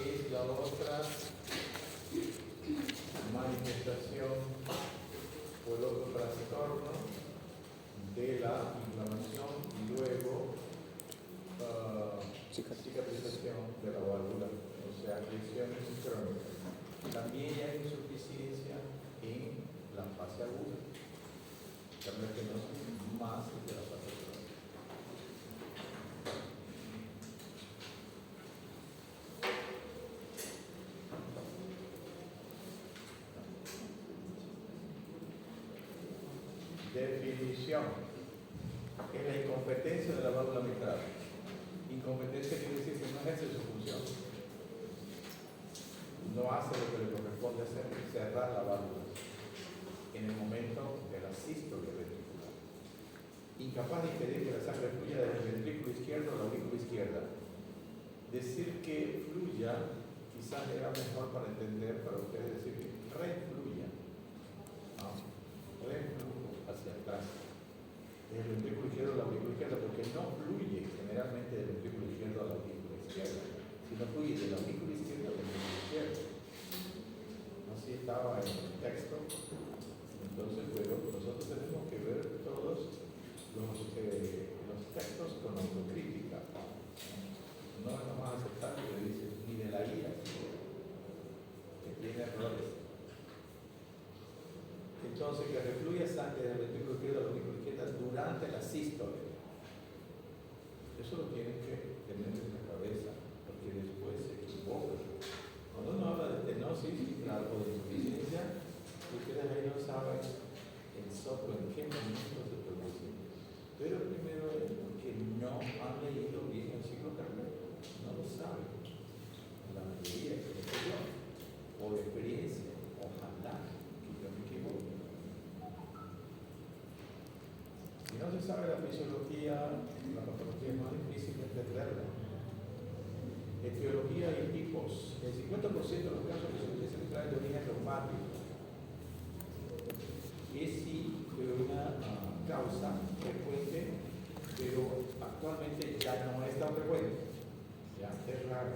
es la otra manifestación o el otro trastorno de la inflamación y luego cicatrización de la válvula, o sea, lesiones crónicas. También hay insuficiencia en la fase aguda, también que no son más de la fase crónica. Definición es la incompetencia de la válvula mitral. Incompetencia quiere decir que no ejerce su función, no hace lo que le corresponde hacer, cerrar la válvula en el momento de la sístole ventricular, incapaz de impedir que la sangre fluya desde el ventrículo izquierdo a la aurícula izquierda. Decir que fluya quizás era mejor para entender para ustedes, decir que refluya, ¿no? Reflujo hacia atrás desde el ventrículo izquierdo a la aurícula izquierda, porque no fluye generalmente del ventrículo izquierdo a la aurícula izquierda, sino fluye de la aurícula izquierda al ventrículo izquierdo. Así estaba en el texto. Entonces, pero nosotros tenemos que ver todos los textos con autocrítica. No es nomás aceptar lo que dice, ni de la ira, que tiene errores. Entonces, que refluya sangre del ventrículo izquierdo a la aurícula izquierda durante la sístole. Eso lo tienen que tener en la cabeza, porque después se equivocan. Cuando uno habla de estenosis o de insuficiencia, ustedes ahí no saben el soplo en qué momento se produce. Pero primero es porque no han leído bien el ciclo cardíaco, no lo saben. La mayoría que yo, por experiencia, ojalá que yo me equivoque. Si no se sabe la fisiología, la patología es más difícil de entenderla. Etiología y tipos. El 50% de los casos de insuficiencia mitral de origen reumático es sí una causa frecuente, pero actualmente ya no es tan frecuente, ya es raro.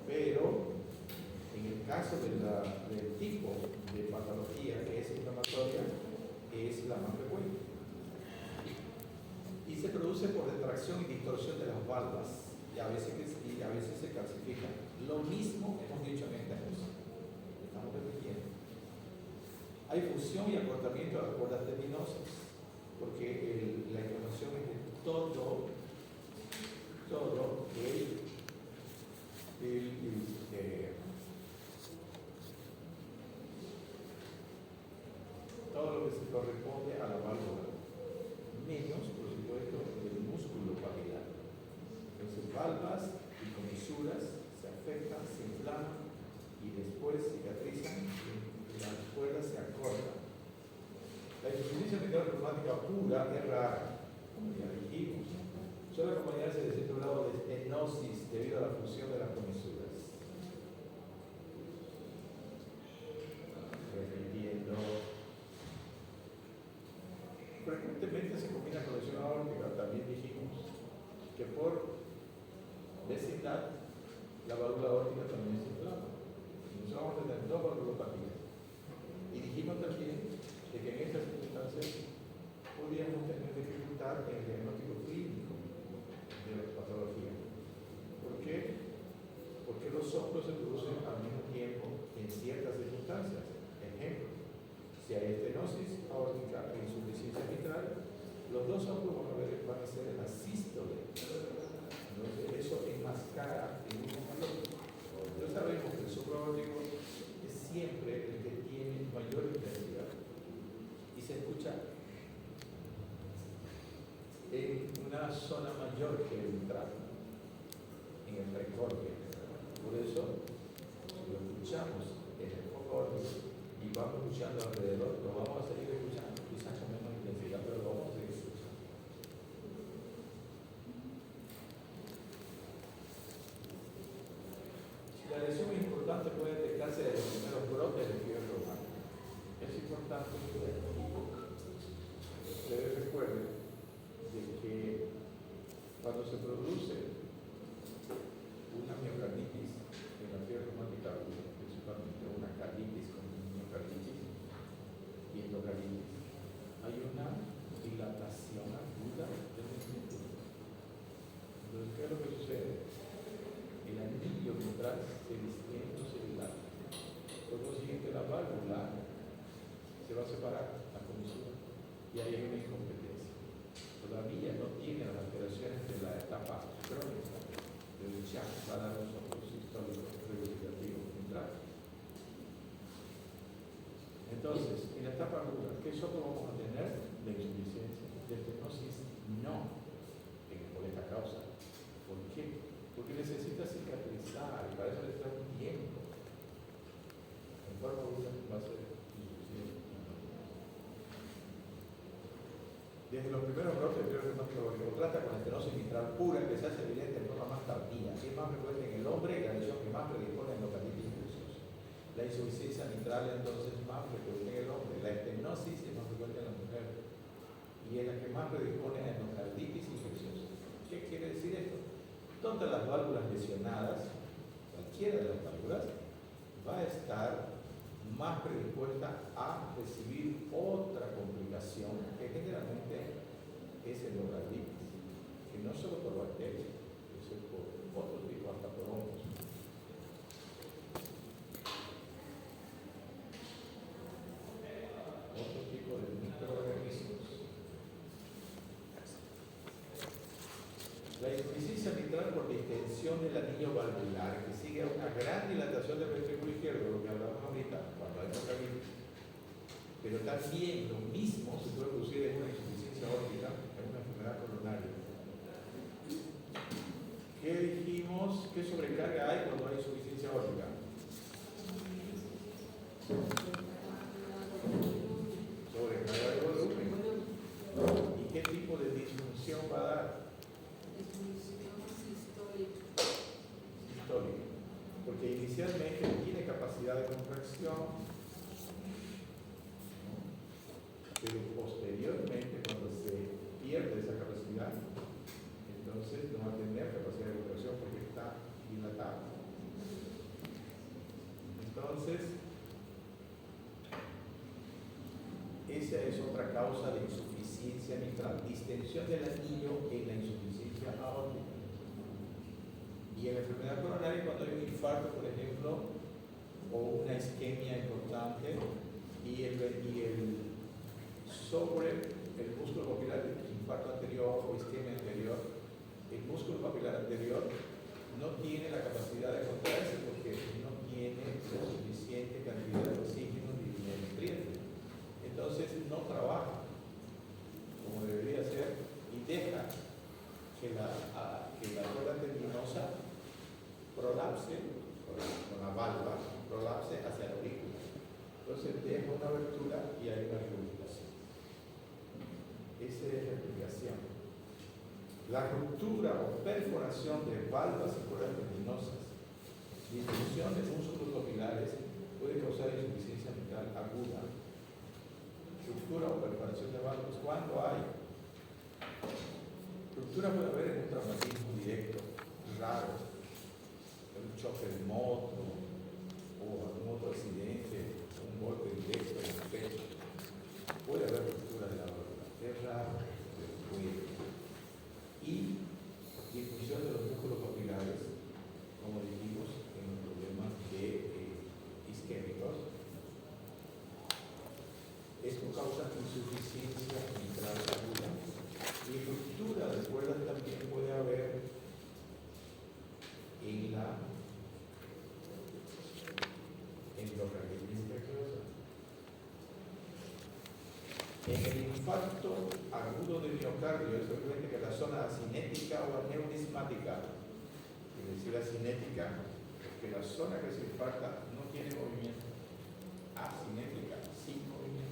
Pero en el caso del tipo de patología que es inflamatoria, es la más frecuente. Y se produce por retracción y distorsión de las valvas, y a veces se calcifica. Lo mismo hemos dicho en esta cosa, estamos repitiendo. Hay fusión y acortamiento de las cuerdas tendinosas, porque la inflamación es de todo todo lo que se corresponde a la válvula, menos, por supuesto, el músculo papilar. Entonces, valvas y comisuras se afectan, se inflaman y después cicatrizan y las cuerdas se acortan. La insuficiencia mitral reumática pura es rara, como ya dijimos. Suele acompañarse de cierto grado de estenosis debido a la fusión de las comisuras. Repitiendo. Frecuentemente se combina con lesión aórtica, también dijimos que por vecindad la válvula aórtica también se inflama. Nosotros vamos a tener dos valvulopatías. Y dijimos también de que en estas circunstancias podríamos tener dificultad en el diagnóstico clínico de la patología. ¿Por qué? Porque los soplos se producen al mismo tiempo en ciertas circunstancias. Ejemplo, si hay estenosis aórtica e insuficiencia mitral, los dos soplos van a ser en la sístole. Entonces, eso enmascara en un momento. Ya sabemos que el soplo aórtico es siempre el que tiene mayor intensidad y se escucha en una zona mayor que el tracto, en el recorte. Por eso, si lo escuchamos en el foco aórtico y vamos escuchando alrededor, lo vamos a seguir escuchando, quizás con menos intensidad, pero lo vamos a seguir escuchando. La lesión es importante, puede detectarse de los primeros brotes de fiebre reumática. Es importante que ustedes recuerden de que cuando se produce una miocarditis en la fiebre mitral se distiende o se dilata. Por consiguiente, la válvula se va a separar a comisura y ahí hay una incompetencia. Todavía no tiene las alteraciones de la etapa crónica del Schack, va a dar un soplo sistólico reivindicativo mitral. Entonces, en la etapa aguda, ¿qué soplo vamos a tener? De insuficiencia, de estenosis, no, por esta causa. ¿Por qué? Porque necesita cicatrizar y para eso necesita un tiempo. En forma aguda va a ser insuficiente. Desde los primeros brotes de diagnóstico trata con estenosis mitral pura que se hace evidente en forma más tardía, que es más frecuente en el hombre y la lesión que más predispone en endocardititis infecciosa. La insuficiencia mitral entonces es más frecuente en el hombre, la estenosis es más frecuente en la mujer y es la que más predispone a endocarditis infecciosa. ¿Qué quiere decir esto? Todas las válvulas lesionadas, cualquiera de las válvulas, va a estar más predispuesta a recibir otra complicación que generalmente es endocarditis, que no solo por bacterias, es por otro tipo, hasta por hongos. Otro tipo de microorganismos. La insuficiencia mitral por distensión del anillo valvular, que sigue a una gran dilatación del ventrículo izquierdo, lo que hablamos ahorita, cuando hay endocarditis. Pero también lo mismo se puede producir en una insuficiencia aórtica, en una enfermedad coronaria. ¿Qué dijimos? ¿Qué sobrecarga hay cuando hay insuficiencia aórtica? Sobrecarga de volumen. ¿Y qué tipo de disfunción va a dar? Sistólica. Porque inicialmente tiene capacidad de contracción, pero posteriormente, cuando se pierde esa capacidad, entonces no va a tener capacidad de contracción porque está dilatado. Entonces, esa es otra causa de insuficiencia mitral, distensión del anillo en la insuficiencia aórtica. Y en la enfermedad coronaria, cuando hay un infarto, por ejemplo, o una isquemia importante, y el sobre el músculo papilar, infarto anterior o isquemia anterior, el músculo papilar anterior no tiene la capacidad de contraerse porque no tiene la suficiente cantidad de oxígeno ni de nutrientes. Entonces no trabaja como debería ser y deja que la rueda tendinosa prolapse con la válvula, prolapse hacia la aurícula. Entonces deja una abertura y hay una regurgitación. Esa es la explicación. La ruptura o perforación de válvulas y cuerdas tendinosas, disfunción de músculos papilares puede causar insuficiencia mitral aguda. Ruptura o perforación de válvulas, ¿cuándo hay? Ruptura puede haber en un traumatismo directo, raro, un choque de moto o algún otro accidente, un golpe directo en el pecho. Puede haber ruptura de la válvula, es raro, pero puede. Y disfunción de los músculos papilares, como dijimos en los problemas isquémicos. Esto causa insuficiencia mitral aguda. Y ruptura de cuerdas también puede haber en la endocardititis infecciosa. En el infarto agudo del miocardio es frecuente que la zona cinética o aneurismática, es decir, la cinética, que la zona que se infarta no tiene movimiento, asinética, sin movimiento.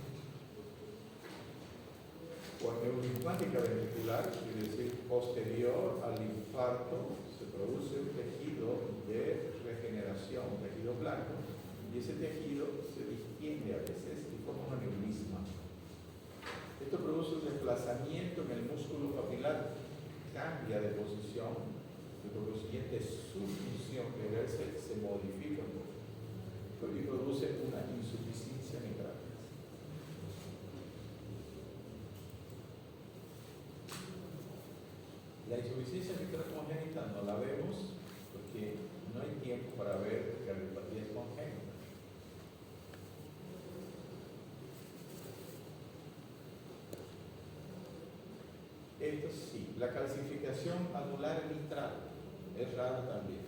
O aneurismática ventricular, quiere decir posterior al infarto, se produce un tejido de regeneración, un tejido blanco, y ese tejido se distiende a veces y forma un aneurisma. Esto produce un desplazamiento en el músculo papilar, cambia de posición, y por lo siguiente su función de verse se modifica un poco y produce una insuficiencia mitral. La insuficiencia mitral congénita no la vemos porque no hay tiempo para ver cardiopatías congénitas. Esto sí, la calcificación anular mitral es rara también.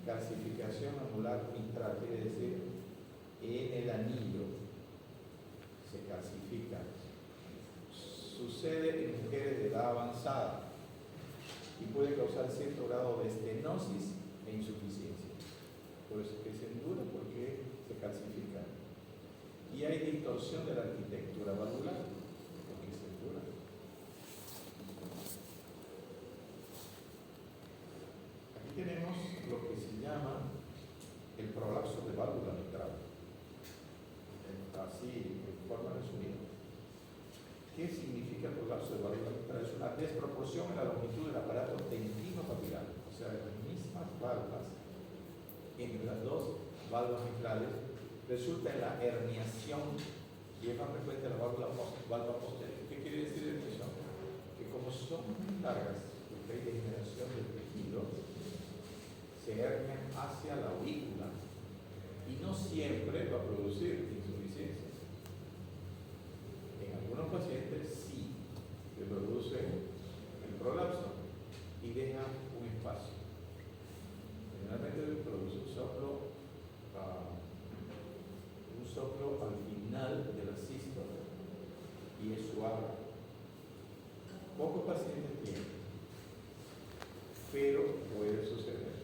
Calcificación anular mitral quiere decir en el anillo se calcifica. Sucede en mujeres de edad avanzada y puede causar cierto grado de estenosis e insuficiencia. Por eso es que se endura, porque se calcifica. Y hay distorsión de la arquitectura valvular, porque se endura. Aquí tenemos lo que se llama el prolapso de válvula mitral. Así, en forma resumida. ¿Qué significa el prolapso de válvula mitral? Es una desproporción en la longitud del aparato tendinopapilar, o sea, las mismas válvulas entre las dos válvulas mitrales resulta en la herniación, y es más frecuente la válvula posterior. ¿Qué quiere decir herniación? Que como son muy largas, porque hay degeneración del tejido, se hernian hacia la aurícula y no siempre va a producir insuficiencia. En algunos pacientes sí se produce el prolapso y deja un espacio. Generalmente produce un soplo al final de la sístole y es suave. Pocos pacientes tienen, pero puede suceder.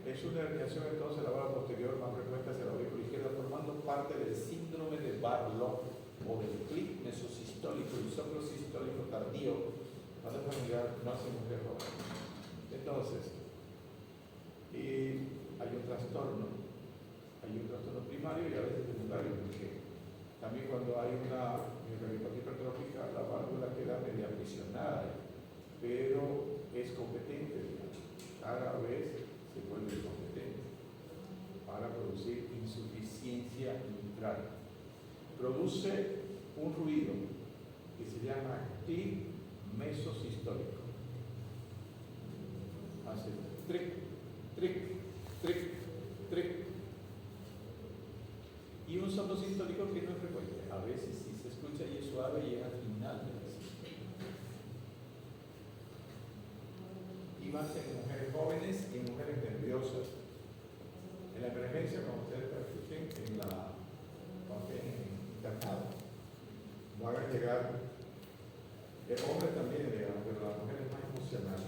Es una herniación entonces de la válvula posterior más frecuente hacia la aurícula izquierda, formando parte del síndrome de Barlow o del clic mesosistólico y soplo sistólico tardío, más familiar, más en mujer joven. Entonces, hay un trastorno primario y a veces secundario, porque también cuando hay una miocardiopatia hipertrófica, la válvula queda medio aprisionada, pero es competente, digamos. Cada vez se vuelve competente para producir insuficiencia mitral. Produce un ruido que se llama clic mesosistólico. Hace tric, tric, tric, tric. Y un soplo sistólico que no es frecuente. A veces sí se escucha y es suave y llega al final de la sístole. Y más en mujeres jóvenes y en mujeres nerviosas. En la emergencia, cuando ustedes practiquen, cuando estén internados, no hagan llegar, el hombre también, digamos, pero la mujer es más emocional.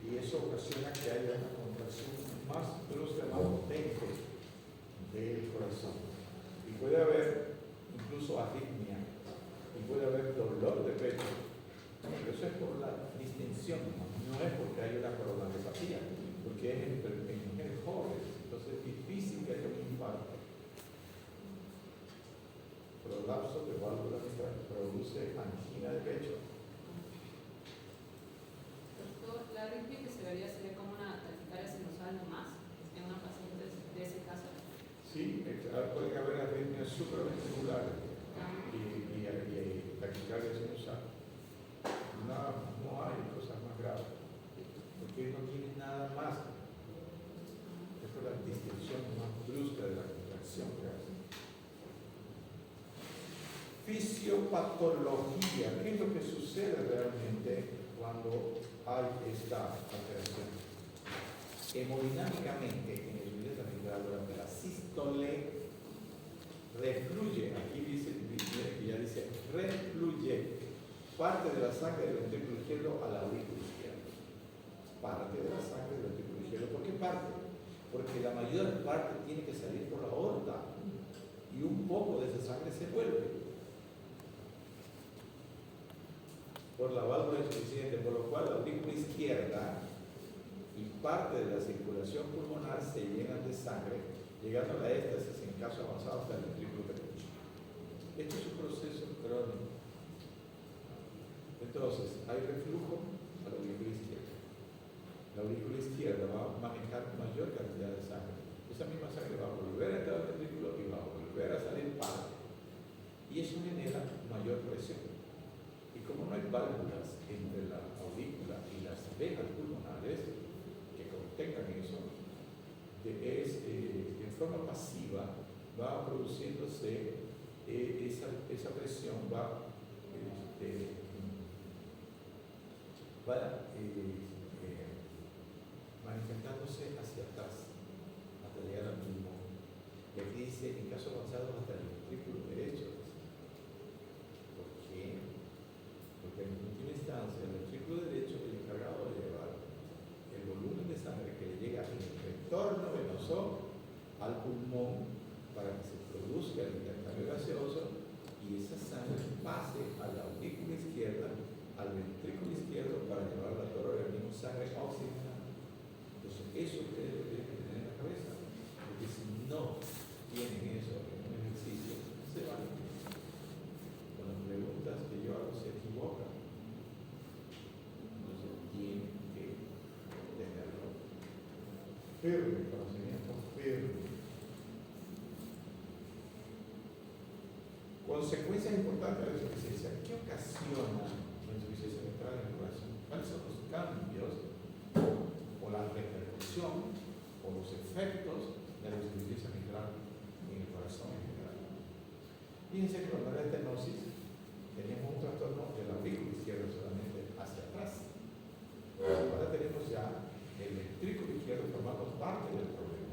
Y eso ocasiona que haya una contracción más brusca, más potente del corazón. Y puede haber incluso arritmia, y puede haber dolor de pecho. Pero eso es por la distensión, no es porque hay una coronariopatía, porque es en mujeres jóvenes, entonces es difícil que haya un infarto. Prolapso de válvula mitral produce angina de pecho. Doctor, la arritmia que se vería sería como una taquicardia sinusal nomás en una paciente de ese caso. Sí, pueden haber arritmias supraventriculares y taquicardia sinusal. No hay cosas más graves, porque no tiene nada más. Es por la distensión más brusca de la contracción que hace. Fisiopatología. ¿Qué es lo que sucede realmente cuando hay esta alteración? Hemodinámicamente, en el video mitral durante la sístole, refluye, aquí dice, ya dice, refluye parte de la sangre del ventrículo izquierdo a la aurícula izquierda. Parte de la sangre del ventrículo izquierdo. ¿Por qué parte? Porque la mayor parte tiene que salir por la aorta y un poco de esa sangre se vuelve por la válvula insuficiente, por lo cual la aurícula izquierda y parte de la circulación pulmonar se llenan de sangre, llegando a la éstasis en caso avanzado hasta el ventrículo derecho. Esto es un proceso crónico. Entonces, hay reflujo a la aurícula izquierda. La aurícula izquierda va a manejar mayor cantidad de sangre. Esa misma sangre va a volver a entrar al ventrículo y va a volver a salir parte. Y eso genera mayor presión. Y como no hay válvulas entre la aurícula y las venas pulmonares que obtengan eso, en forma pasiva va produciéndose esa presión, va manifestándose hacia atrás hasta llegar al pulmón. Y aquí dice, en caso avanzado, hasta el ventrículo derecho. ¿Por qué? Porque en última instancia, el ventrículo derecho es el encargado de llevar el volumen de sangre que le llega en el retorno venoso al pulmón para que se produzca el intercambio gaseoso y esa sangre pase a la aurícula izquierda, al ventrículo izquierdo, para llevarla a todo el organismo sangre oxigenada. Entonces, eso ustedes lo tienen que tener en la cabeza, porque si no tienen eso en un ejercicio, se van. Con las preguntas que yo hago se equivocan. Entonces, tienen que tenerlo firme, conocimiento firme. Consecuencias importantes de la insuficiencia. ¿Qué ocasiona la insuficiencia ventral en el corazón? ¿Cuáles son los cambios o la repercusión o los efectos de la insuficiencia ventral en el corazón en general? Fíjense que cuando era estenosis teníamos un trastorno de la aurícula izquierda solamente hacia atrás. Ahora tenemos ya el ventrículo izquierdo formando parte del problema.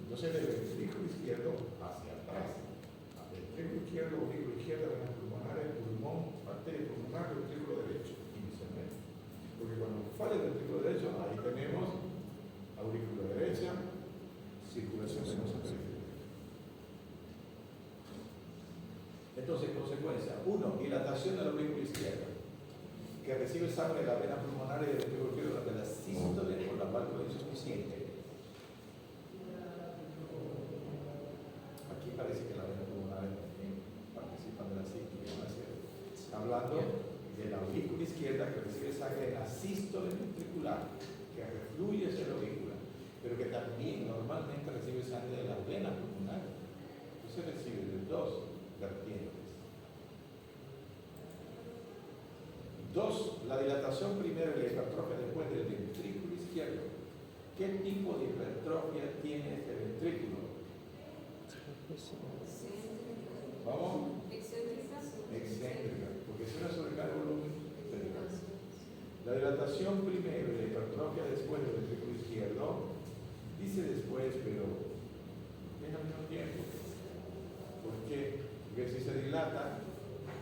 Entonces del ventrículo izquierdo hacia atrás. Ventrículo izquierdo, aurícula izquierda, venas pulmonares, pulmón, arteria pulmonar, ventrículo derecho, inicialmente. Porque cuando falla el ventrículo derecho, ahí tenemos aurícula derecha, circulación venosa periférica. Entonces, consecuencia: 1. Dilatación de la aurícula izquierda, que recibe sangre de la vena pulmonar y del ventrículo izquierdo durante la sístole por la válvula insuficiente. Aquí parece que la vena pulmonar participan de la sístole. Hablando de la aurícula izquierda que recibe sangre de la sístole ventricular que refluye hacia la aurícula, pero que también normalmente recibe sangre de la vena pulmonar. Entonces recibe de dos vertientes. 2. La dilatación primero y la hipertrofia después del ventrículo izquierdo. ¿Qué tipo de hipertrofia tiene este ventrículo? ¿Vamos? Excéntrica, porque es una sobrecarga de volumen excéntrica. La dilatación primero y la hipertrofia después del ventrículo izquierdo, dice después, pero es al mismo tiempo. ¿Por qué? Porque si se dilata,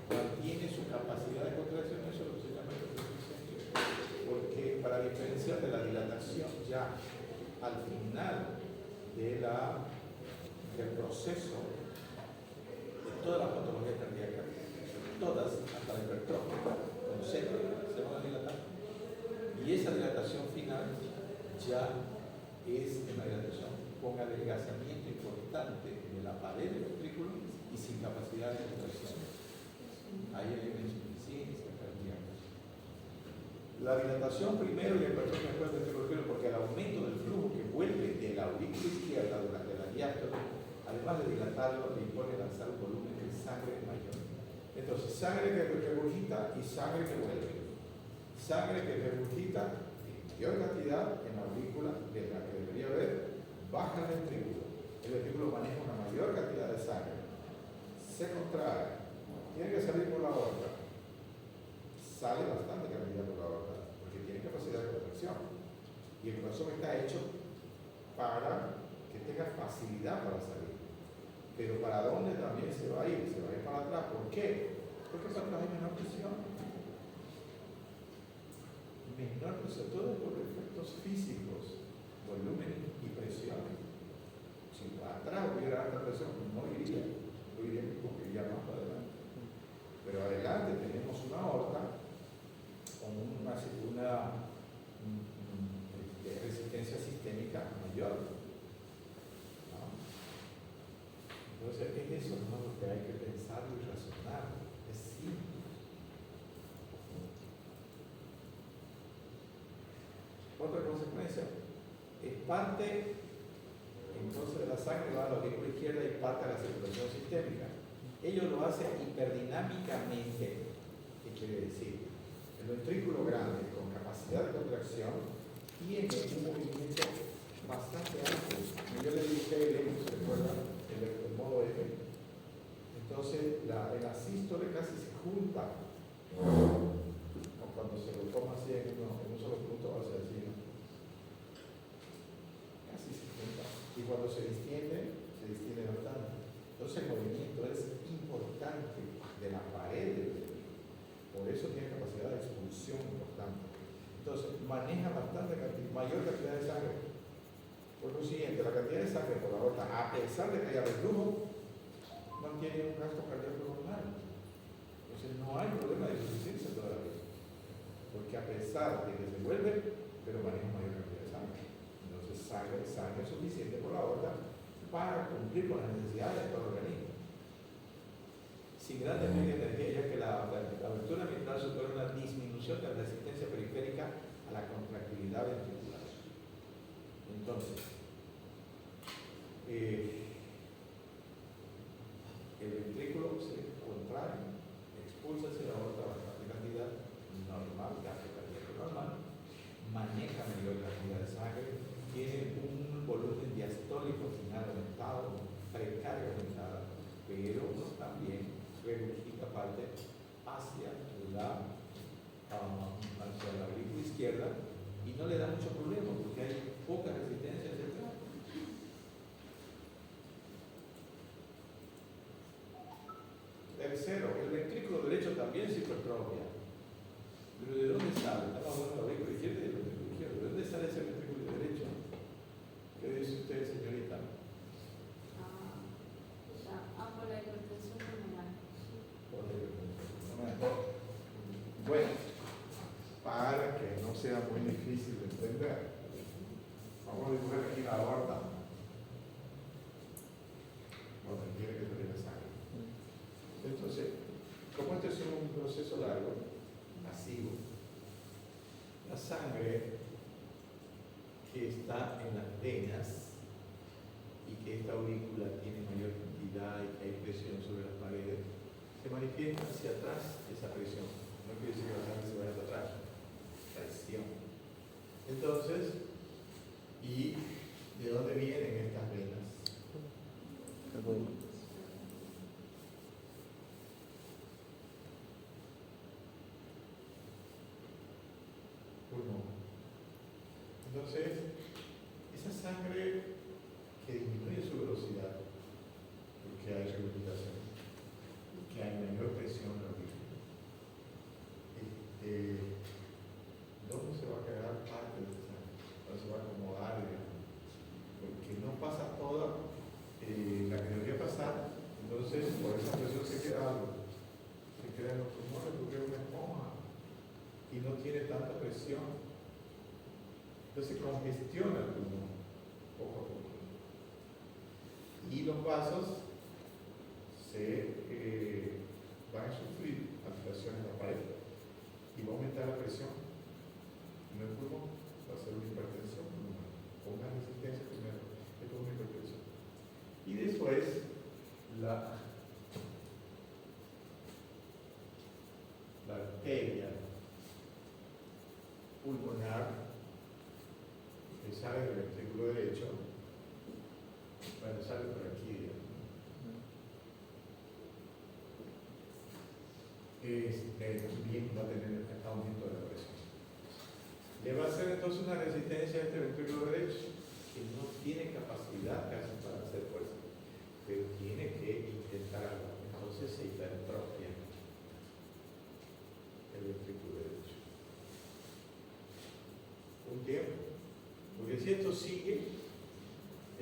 mantiene su capacidad de contracción, eso es lo que se llama hipertrofia excéntrica. Porque para diferenciar de la dilatación ya al final del proceso de todas las patologías cardíacas, todas, hasta la hipertrofia concéntrica, se van a dilatar. Y esa dilatación final ya es una dilatación con adelgazamiento importante de la pared del ventrículo y sin capacidad de contracción. Ahí hay una insuficiencia cardíaca. La dilatación primero y la hipertrofia después del ventrículo izquierdo, porque el aumento del flujo que vuelve de la aurícula izquierda durante la diástole, además de dilatarlo, le impone lanzar un volumen de sangre mayor. Entonces, sangre que regurgita y sangre que vuelve. Sangre que regurgita en mayor cantidad en la aurícula de la que debería haber, baja el ventrículo. El ventrículo maneja una mayor cantidad de sangre. Se contrae, tiene que salir por la aorta. Sale bastante cantidad por la aorta, porque tiene capacidad de contracción. Y el corazón está hecho para que tenga facilidad para salir. Pero ¿para dónde también se va a ir? Se va a ir para atrás. ¿Por qué? Porque para atrás hay menor presión. Menor presión, todo es por efectos físicos, volumen y presión. Si atrás hubiera alta presión, no iría, porque iría más para adelante. Pero adelante tenemos una aorta con una resistencia sistémica mayor. ¿No? Entonces, es eso, ¿no?, lo que hay que pensar y razonar. Es simple. Otra consecuencia es parte entonces de la sangre va a la aurícula izquierda y parte a la circulación sistémica. Ello lo hace hiperdinámicamente. ¿Qué quiere decir? El ventrículo grande con capacidad de contracción tiene un movimiento bastante amplio. Como yo le dije, ¿se recuerda? El modo F. Entonces, el asístole casi se junta. O cuando se lo toma así en un solo punto, va a ser así, ¿no? Casi se junta. Y cuando se distiende bastante. Entonces, el movimiento es importante de la pared del cerebro. Por eso tiene capacidad de expulsión importante. Entonces, maneja mayor cantidad de sangre. Por lo siguiente, la cantidad de sangre por la aorta, a pesar de que haya reflujo, mantiene un gasto cardíaco normal. Entonces, no hay problema de insuficiencia todavía. Porque a pesar de que se vuelve, pero maneja mayor cantidad de sangre. Entonces, sangre suficiente por la aorta para cumplir con las necesidades de todo el organismo. Sin grandes medios de energía, ya que la abertura mitral supone una disminución de la resistencia periférica a la contractilidad ventricular. Entonces, el ventrículo se contrae, expulsa hacia la aorta bastante cantidad normal, gasto cardíaco normal, maneja mayor cantidad de sangre, tiene un volumen diastólico final aumentado, precarga aumentada, pero también regurgita parte hacia la aurícula izquierda y no le da mucho problema porque hay poca resistencia central. Tercero, el ventrículo derecho también se hipertrofia. Pero ¿de dónde sale? Estamos hablando de la aurícula izquierda y del ventrículo izquierdo. ¿De dónde sale ese ventrículo derecho? ¿Qué dice usted, señorita? Por la hipertensión pulmonar. Bueno, para que no sea muy difícil de entender, vamos a dibujar aquí la aorta. Bueno, tiene que tener sangre. Entonces, como este es un proceso largo, masivo, la sangre que está en las venas y que esta aurícula tiene mayor cantidad y que hay presión sobre las paredes, se manifiesta hacia atrás esa presión. No quiere decir que la sangre se vaya hacia atrás, presión. Entonces, ¿y de dónde vienen estas venas? Pulmón. Entonces, esa sangre que disminuye su velocidad, porque hay regurgitación, porque hay mayor presión en la aurícula, ¿dónde se va a quedar parte de esa sangre? ¿Dónde se va a acomodar? Porque no pasa toda la que debería pasar, entonces por esa presión se queda algo, se queda en los pulmones porque es una esponja y no tiene tanta presión. Entonces congestiona el pulmón poco a poco. Y los vasos se van a sufrir alteraciones en la pared y va a aumentar la presión en el pulmón, va a ser una hipertensión pulmonar, o una resistencia primero, después una hipertensión. Y después la arteria pulmonar que sale del ventrículo derecho, bueno, sale por aquí, también va a tener aumento de la presión. Le va a hacer entonces una resistencia a este ventrículo derecho que no tiene capacidad casi para hacer fuerza, pero tiene que intentarlo. Entonces se hipertrofia el ventrículo derecho. Un tiempo. Porque si esto sigue,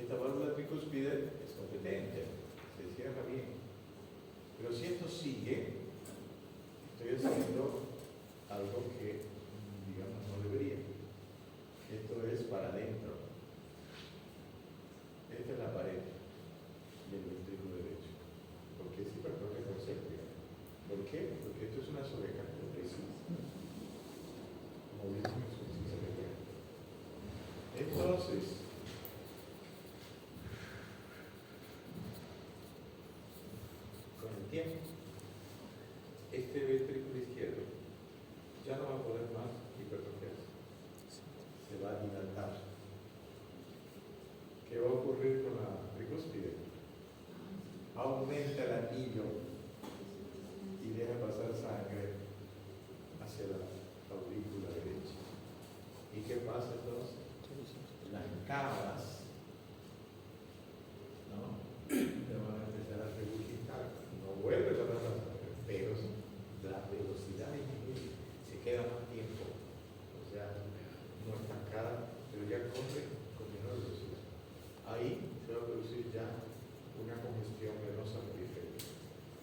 esta válvula tricúspide es competente, se cierra bien. Pero si esto sigue, estoy haciendo algo que, digamos, no debería. Esto es para adentro. Esta es la pared del ventrículo derecho. Porque es hipertrofia concéntrica. ¿Por qué? Porque esto es una sobrecarga de presión. Como vimos en su ejercicio de guerra. Entonces, con el tiempo, este ventrículo izquierdo ya no va a poder más hipertrofiarse. Se va a dilatar. ¿Qué va a ocurrir con la tricúspide? Aumenta el anillo y deja pasar sangre hacia la aurícula derecha. ¿Y qué pasa entonces? Las cámaras, ¿no?, te van a empezar a regurgitar. No vuelve a pasar sangre, pero la velocidad disminuye, se queda más tiempo. O sea, no estancada, pero ya corre con menor velocidad. Ahí se va a producir ya una congestión venosa periférica.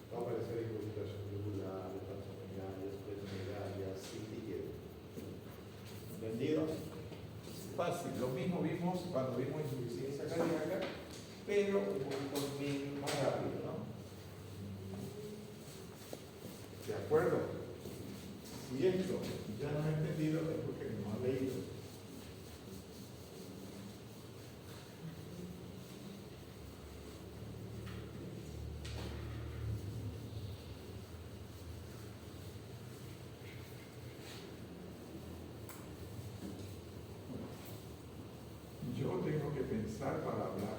Va a aparecer incursión yugular, panzomegalia, esplenomegalia, citillera. ¿Entendido? Fácil. Lo mismo vimos cuando vimos insuficiencia cardíaca, pero un poquito menos, más rápido, ¿no? ¿De acuerdo? Si esto ya no he entendido, es porque no ha leído. Yo tengo que pensar para hablar.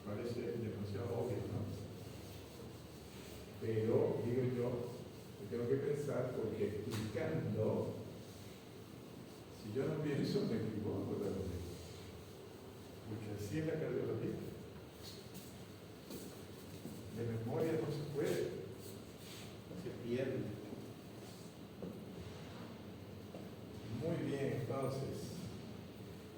Parece demasiado obvio, ¿no? Pero, digo yo tengo que pensar porque explicando, si yo no pienso, me equivoco también. Porque así es la cardiología. De memoria no se puede, se pierde. Muy bien, entonces.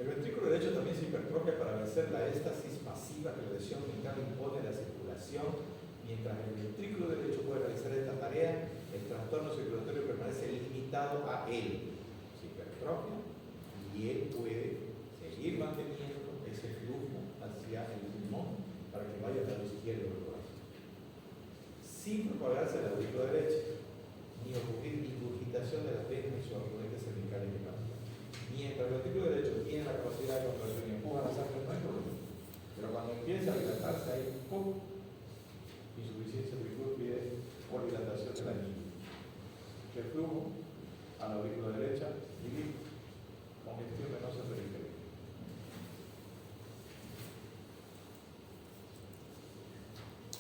El ventrículo derecho también se hipertrofia para vencer la éstasis masiva que la lesión ventral impone a la circulación. Mientras el ventrículo derecho puede realizar esta tarea, el trastorno circulatorio permanece limitado a él. Se hipertrofia y él puede seguir manteniendo ese flujo hacia el pulmón para que vaya al lado izquierdo del corazón, sin propagarse a la aurícula derecha, ni ocurrir ingurgitación de las venas y su afluente cervical y hepática. Mientras el ventrículo derecho tiene la capacidad de contracción y empuja la sangre, no hay problema. Pero cuando empieza a dilatarse ahí, ¡pum!, insuficiencia tricúspide por dilatación del anillo. El flujo a la aurícula derecha y congestión venosa periférica.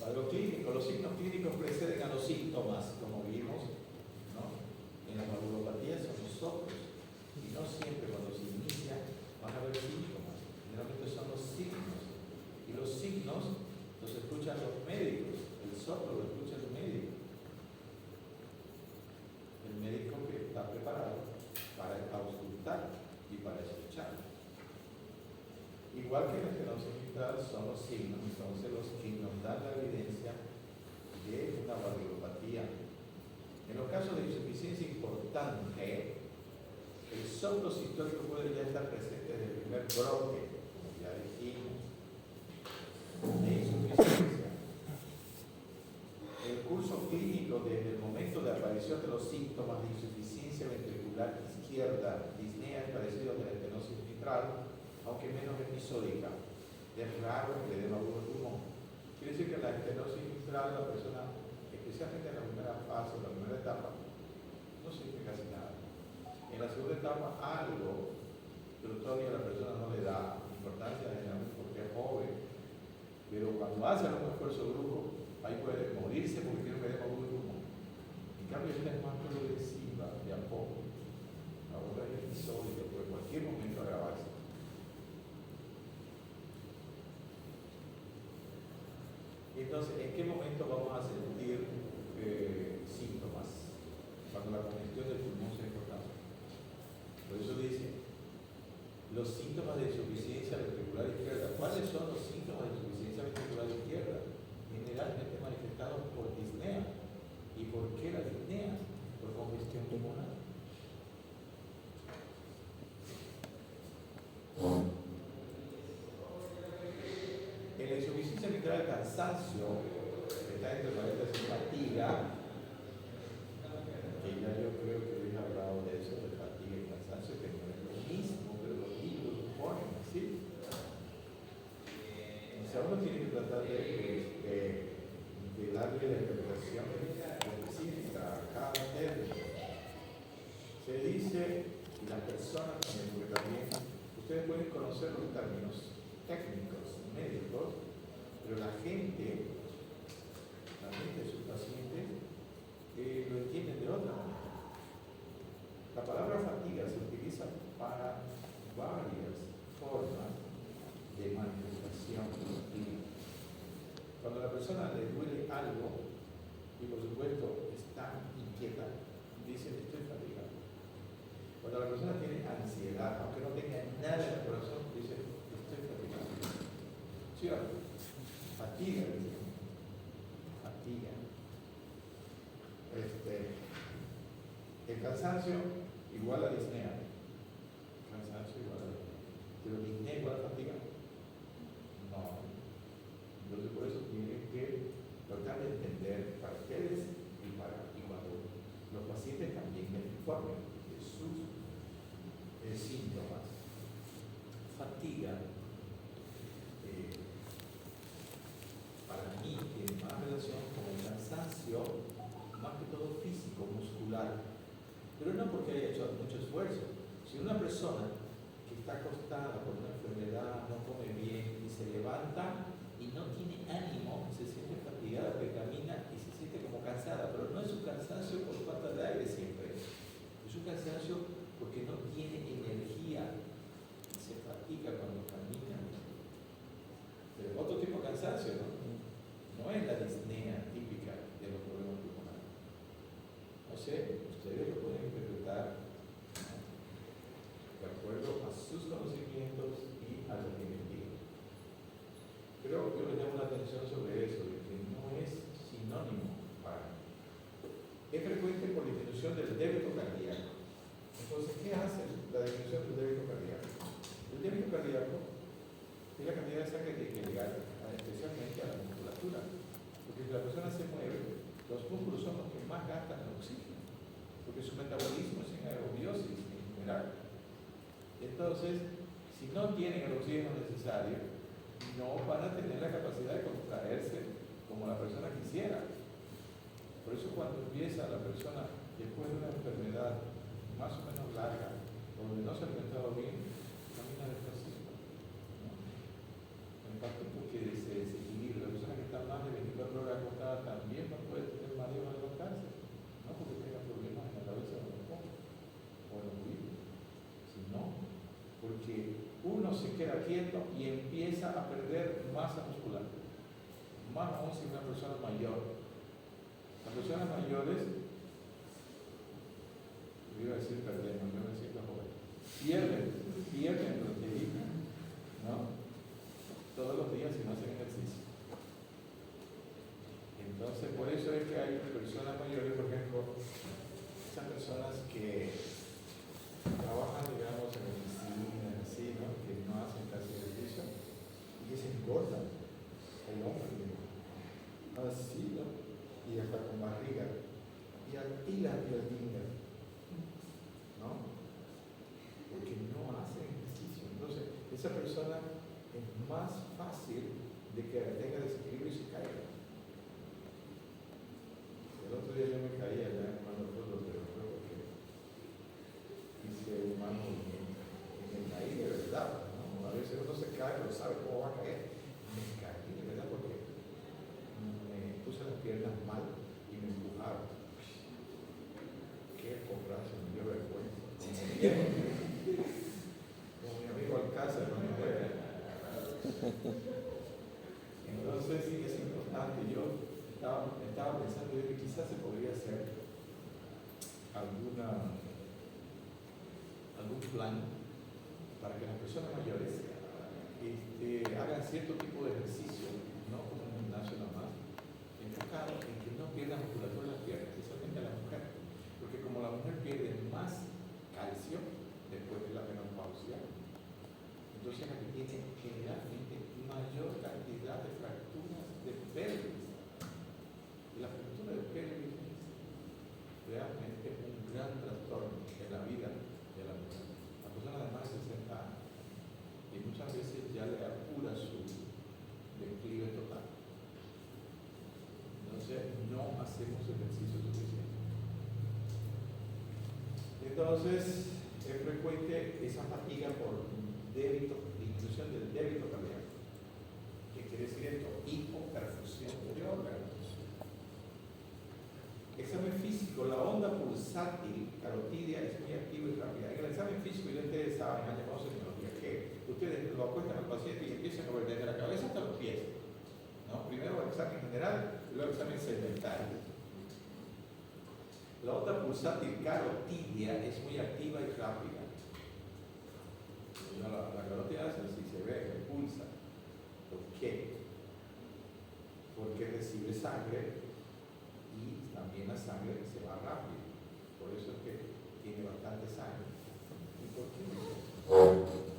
Para lo clínico, los signos clínicos preceden a los síntomas, como vimos, ¿no?, en la valvulopatía son los soplos. Y no siempre cuando se inicia van a haber síntomas, generalmente son los signos. Y los signos los escuchan los médicos, el soplo lo escucha el médico. El médico que está preparado para auscultar y para escuchar. Igual que la estenosis mitral son los signos, entonces los que nos dan la evidencia de una valvulopatía. En los casos de insuficiencia importante, el soplo sistólico puede ya estar presente desde el primer brote, como ya dijimos, de insuficiencia. El curso clínico desde el momento de aparición de los síntomas de insuficiencia ventricular izquierda, disnea, es parecido a la estenosis mitral, aunque menos episódica. Es raro que le dé agudo el pulmón. Quiere decir que en la estenosis mitral la persona, especialmente en la primera fase o la primera etapa, no siente casi nada. En la segunda etapa algo, pero todavía la persona no le da importancia generalmente porque es joven. Pero cuando hace algún esfuerzo brusco, ahí puede morirse porque tiene un edema agudo del pulmón. En cambio, esta es más progresiva, de a poco. Ahora es episódico, puede en cualquier momento agravarse. Entonces, ¿en qué momento vamos a sentir síntomas? Cuando la congestión del pulmón se importante. Por eso dice, los síntomas de insuficiencia ventricular izquierda. ¿Cuáles son los síntomas de insuficiencia ventricular izquierda? Generalmente manifestados por disnea. ¿Y por qué la disnea? Por congestión pulmonar. En la insuficiencia mitral, cansancio, que está entre paréntesis fatiga, que ya yo creo que les he hablado de eso, de fatiga y cansancio, que no es lo mismo, pero los libros lo ponen así. O sea, uno tiene que tratar de darle la interpretación específica a cada término. Se dice y las personas también, porque también ustedes pueden conocer los términos técnicos, médicos, pero la gente, sus pacientes, lo entienden de otra manera. La palabra fatiga se utiliza para varias formas de manifestación de fatiga. Cuando a la persona le duele algo y por supuesto está inquieta, dice estoy fatigado. Cuando la persona tiene ansiedad, aunque no tenga nada en el corazón, dice estoy fatigado. ¿Sí o no? Fatiga, dice. Fatiga. El cansancio igual a disnea. Cansancio igual a disnea. Pero disnea igual a fatiga. No. Entonces por eso tienen que tratar de entender para ustedes y cuando los pacientes también les informen de sus síntomas. Fatiga para mí tiene más relación con el cansancio, más que todo físico, muscular, pero no porque haya hecho mucho esfuerzo. Si una persona que está acostada por una enfermedad, no come bien y se levanta y no tiene ánimo, se siente fatigada, que camina y se siente como cansada, pero no es un cansancio por falta de aire siempre, es un cansancio porque no tiene energía y se fatiga cuando camina. Pero otro tipo de cansancio, ¿no? No es la disnea típica de los problemas pulmonares. No sé, ustedes lo pueden interpretar, ¿no?, de acuerdo a sus conocimientos y a lo que investigan. Creo que les llamo la atención sobre eso, de que no es sinónimo para mí. Es frecuente por disminución del débito cardíaco. Entonces, ¿qué hace la disminución del débito cardíaco? El débito cardíaco es la cantidad de sangre que tiene que llegar especialmente a la musculatura. Porque si la persona se mueve, los músculos son los que más gastan el oxígeno. Porque su metabolismo es en aerobiosis en general. Entonces, si no tienen el oxígeno necesario, no van a tener la capacidad de contraerse como la persona quisiera. Por eso cuando empieza la persona, después de una enfermedad más o menos larga, donde no se ha alimentado bien, camina despacito, ¿no? En parte porque se desequilibra. La persona que está más de 24 horas acostada también no puede tener mareo al levantarse, no porque tenga problemas en la cabeza o en el cuerpo o en los oídos, sino porque uno se queda quieto y empieza a perder masa muscular. Más aún si una persona mayor. Las personas mayores, yo iba a decir perdemos, yo me siento joven, pierden proteína, ¿no?, todos los días si no hacen ejercicio. Entonces, por eso es que hay personas mayores, por ejemplo, esas personas que trabajan, digamos, en oficinas, así, ¿no?, que no hacen casi ejercicio y que se engordan el hombre, así, ¿no?, y hasta con barriga y altilas, ¿no?, porque no hacen ejercicio. Entonces, esa persona es más fácil de que tenga desequilibrio y se caiga. El otro día yo me caí allá en Mano Frutos, pero fue porque hice un mal movimiento y me caí de verdad, ¿no? A veces uno se cae pero sabe cómo va a caer. Me caí de verdad porque me puse las piernas mal y me empujaron. Qué porrazo, me dio vergüenza. Como mi amigo Alcázar, no me juega. Entonces sí que es importante. Yo estaba pensando que quizás se podría hacer algún plan para que las personas mayores hagan cierto tipo de ejercicio, no como un gimnasio nomás, enfocado en que no pierdan musculatura en las piernas, especialmente a la mujer, porque como la mujer pierde más calcio después de la menopausia, entonces la que tiene generalmente mayor cantidad de fracturas de pelvis. Y la fractura de pelvis es realmente un gran trastorno en la vida de la mujer. La persona además de 60 años y muchas veces ya le apura su declive total. Entonces no hacemos ejercicio suficiente. Entonces, es frecuente esa fatiga por débito, disminución del débito cardíaco. ¿Qué quiere decir esto? Hipoperfusión de órganos. Examen físico, la onda pulsátil carotidia es muy activa y rápida. En el examen físico, y ustedes saben, han llamado semiología, que ustedes lo acuestan al paciente y empiezan a ver desde la cabeza hasta los pies. ¿No? Primero el examen general y luego el examen segmental. La onda pulsátil carotidia es muy activa y rápida. La carotidia es así, se ve, se pulsa. ¿Por qué? Porque recibe sangre y también la sangre se va rápido. Por eso es que tiene bastante sangre. ¿Y por qué?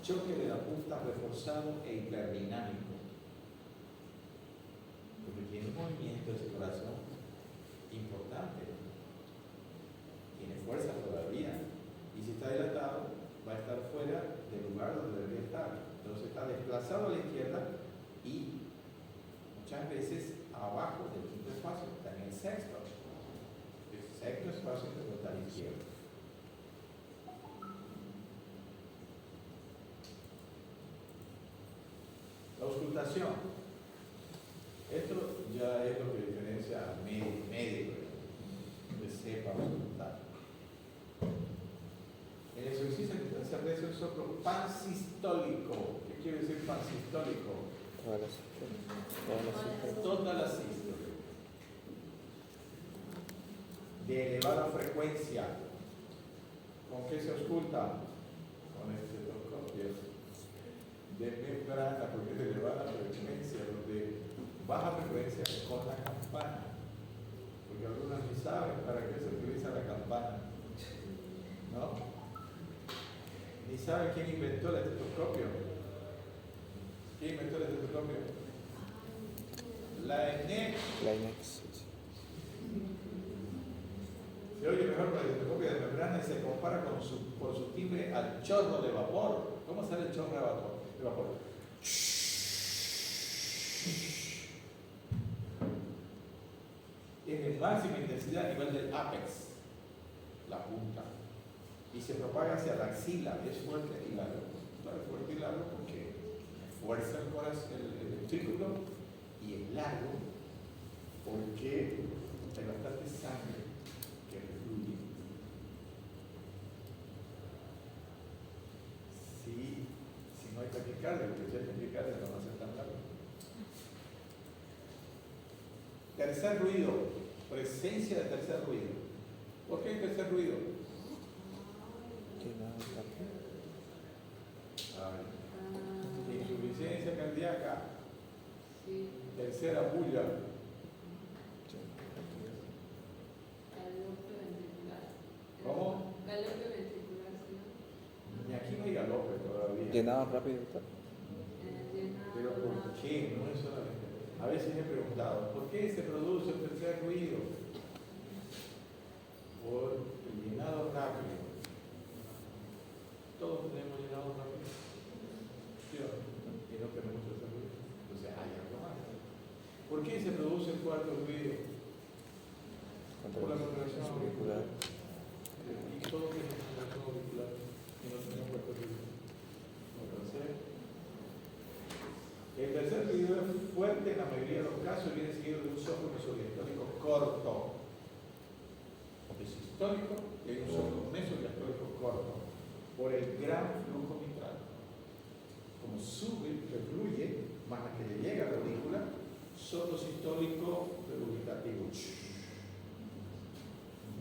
Choque de la punta reforzado e hiperdinámico. Porque tiene un movimiento de circulación importante. Tiene fuerza todavía. Y si está dilatado, va a estar fuera del lugar donde debería estar. Entonces está desplazado a la izquierda y muchas veces abajo del quinto espacio, está en el sexto. El sexto espacio está a la izquierda. La auscultación. Esto ya es lo que diferencia al médico que sepa auscultar. El exorcista que se hace es un soplo pansistólico. ¿Qué quiere decir pansistólico? Toda la sístole. De elevada frecuencia. ¿Con qué se ausculta? Con estetoscopio. De membrana, porque es de elevada frecuencia, donde baja frecuencia con la campana. Porque algunos ni saben para qué se utiliza la campana. ¿No? Ni saben quién inventó el estetoscopio. ¿Quién inventó el estetoscopio? La ENEC. Se oye mejor con el estetoscopio de membrana y se compara por su timbre al chorro de vapor. ¿Cómo sale el chorro de vapor? En el máxima intensidad a nivel del ápex, la punta, y se propaga hacia la axila. Es fuerte y largo. Claro, es fuerte y largo porque fuerza el corazón, el ventrículo, y es largo porque hay bastante sangre que fluye. Si no hay taquicardia, porque si hay taquicardia no va a ser tan largo. Tercer ruido, presencia de tercer ruido. ¿Por qué hay tercer ruido? Insuficiencia cardíaca. Tercera bulla. Galope ventricular. ¿Cómo? Galope ventricular, ¿sí? Y aquí no hay galope todavía. Llenado rápido. Pero ¿por qué? No es solamente. A veces he preguntado, ¿por qué se produce el tercer ruido? Por el llenado rápido. Todos tenemos llenado rápido. ¿Sí o no? Y no tenemos tercer ruido. Entonces hay algo más. ¿Por qué se produce el cuarto ruido? Por la contracción auricular. Y todos tenemos contracción auricular y no tenemos cuarto ruido. El tercer ruido es fuerte en la mayoría de los casos y viene seguido de un soplo mesodiastólico corto. Es histórico y hay un soplo mesodiastólico corto por el gran flujo mitral. Como sube, refluye, más la que le llega a la aurícula, soplo sistólico regurgitativo.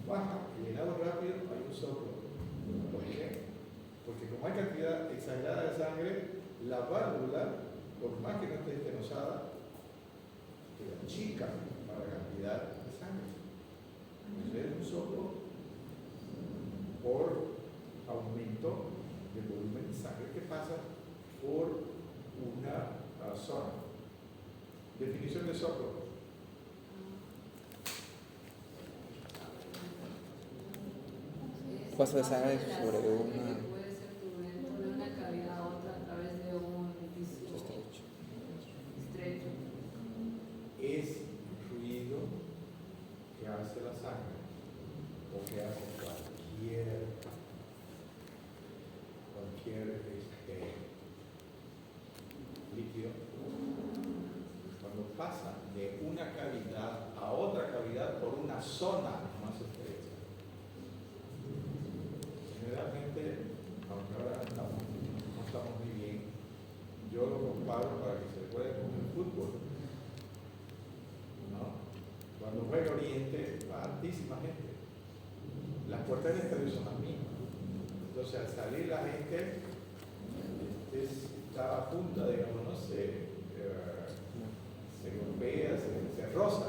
Baja, llenado rápido, hay un soplo. ¿Por qué? Porque como hay cantidad exagerada de sangre, la válvula, por más que no esté estenosada, queda chica para la cantidad de sangre. Entonces es un soplo por aumento del volumen de sangre que pasa por una zona. Definición de soplo. Paso de sangre sobre una. Puede ser turbulento de una cavidad a otra a través de un orificio estrecho. Es ruido que hace la sangre o que hace cualquier pasa de una cavidad a otra cavidad por una zona más estrecha. Generalmente, aunque ahora no estamos muy bien, yo lo comparo para que se pueda con el fútbol, ¿no? Cuando juega Oriente, va altísima gente. Las puertas del estadio son las mismas. Entonces, al salir la gente está a punta, digamos, no sé, se golpea, se roza.